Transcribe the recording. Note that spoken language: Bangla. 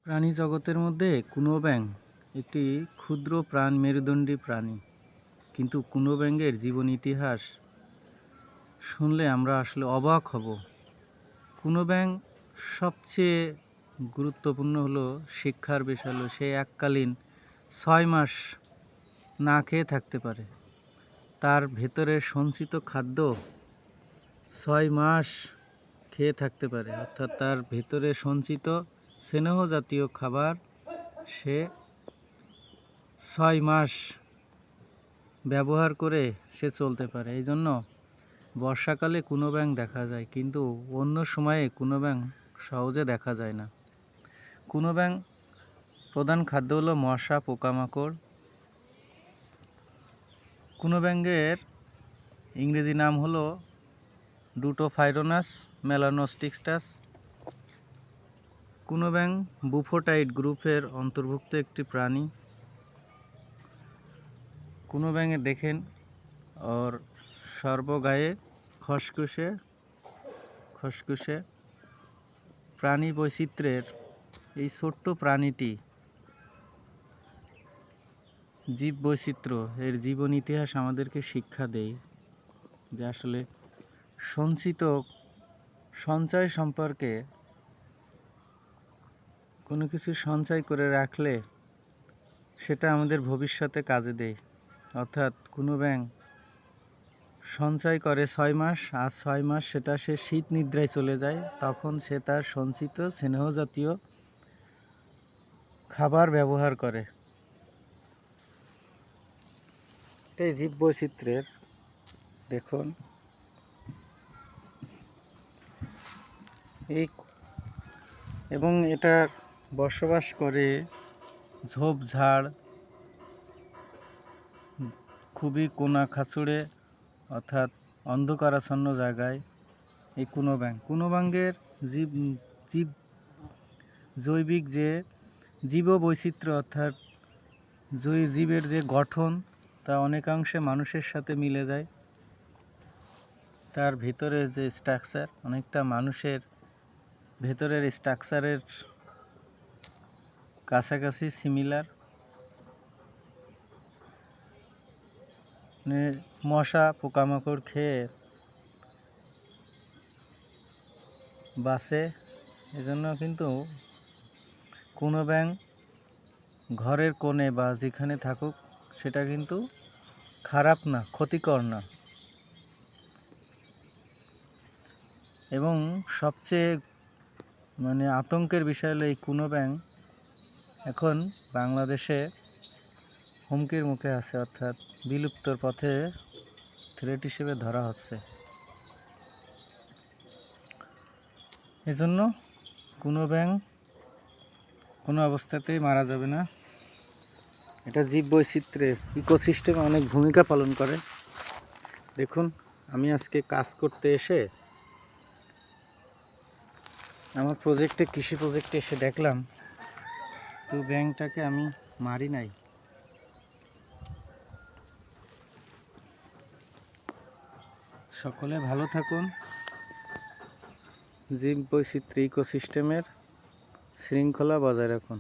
প্রাণী জগতের মধ্যে কুনো ব্যাঙ একটি ক্ষুদ্র প্রাণ মেরুদণ্ডী প্রাণী, কিন্তু কুনো ব্যাঙের জীবন ইতিহাস শুনলে আমরা আসলে অবাক হব। কুনো ব্যাঙ সবচেয়ে গুরুত্বপূর্ণ হলো শিক্ষার বিষয় হলো সে এককালীন 6 মাস না খেয়ে থাকতে পারে। তার ভেতরে সঞ্চিত খাদ্য 6 মাস খেয়ে থাকতে পারে, অর্থাৎ তার ভেতরে সঞ্চিত স্নেহ জাতীয় খাবার সে 6 মাস ব্যবহার করে সে চলতে পারে। এই জন্য বর্ষাকালে কুনো ব্যাঙ দেখা যায়, কিন্তু অন্য সময়ে কুনো ব্যাঙ সহজে দেখা যায় না। কুনো ব্যাঙ প্রধান খাদ্য হলো মশা, পোকামাকড়। কুনো ব্যাঙের ইংরেজি নাম হলো ডুটোফাইরোনাস মেলানোস্টিক্সটাস। কুনো ব্যাঙ বুফোটাইড গ্রুপের অন্তর্ভুক্ত একটি প্রাণী। কুনো ব্যাঙে দেখেন ওর সর্বগায়ে খসখসে। প্রাণী বৈচিত্র্যের এই ছোট্ট প্রাণীটি জীব বৈচিত্র্য এর জীবন ইতিহাস আমাদেরকে শিক্ষা দেয় যে আসলে সঞ্চয় সম্পর্কে কোনো কিছু সঞ্চয় করে রাখলে সেটা আমাদের ভবিষ্যতে কাজে দেয়। অর্থাৎ কুনো ব্যাঙ সঞ্চয় করে 6 মাস, আর 6 মাস সেটা সে শীত নিদ্রায় চলে যায়, তখন সে তার সঞ্চিত স্নেহ জাতীয় খাবার ব্যবহার করে। এই জীব বৈচিত্র্যের দেখুন এবং এটা বসবাস করে ঝোপঝাড়, খুবই কোনা খাচুড়ে অর্থাৎ অন্ধকারাচ্ছন্ন জায়গায় এই কুনো ব্যাঙের জৈবিক যে জীববৈচিত্র্য অর্থাৎ জীবের যে গঠন তা অনেকাংশে মানুষের সাথে মিলে যায়। তার ভেতরের যে স্ট্রাকচার অনেকটা মানুষের ভেতরের স্ট্রাকচারের কাছাকাছি সিমিলার। মশা পোকামাকড় খেয়ে বাঁচে, এজন্য কিন্তু কুনো ব্যাঙ ঘরের কোণে বা যেখানে থাকুক সেটা কিন্তু খারাপ না, ক্ষতিকর না। এবং সবচেয়ে আতঙ্কের বিষয় হলো এই কুনো ব্যাঙ এখন বাংলাদেশে হুমকির মুখে আছে, অর্থাৎ বিলুপ্তর পথে থ্রেট হিসেবে ধরা হচ্ছে। এজন্য কুনো ব্যাঙ কোনো অবস্থাতেই মারা যাবে না। এটা জীব বৈচিত্র্যের ইকোসিস্টেমে অনেক ভূমিকা পালন করে। দেখুন, আমি আজকে কাজ করতে এসে আমার কৃষি প্রজেক্টে এসে দেখলাম তো ব্যাঙটাকে আমি মারি নাই। সকলে ভালো থাকুন, জীব বৈচিত্র্য ইকোসিস্টেমের শৃঙ্খলা বজায় রাখুন।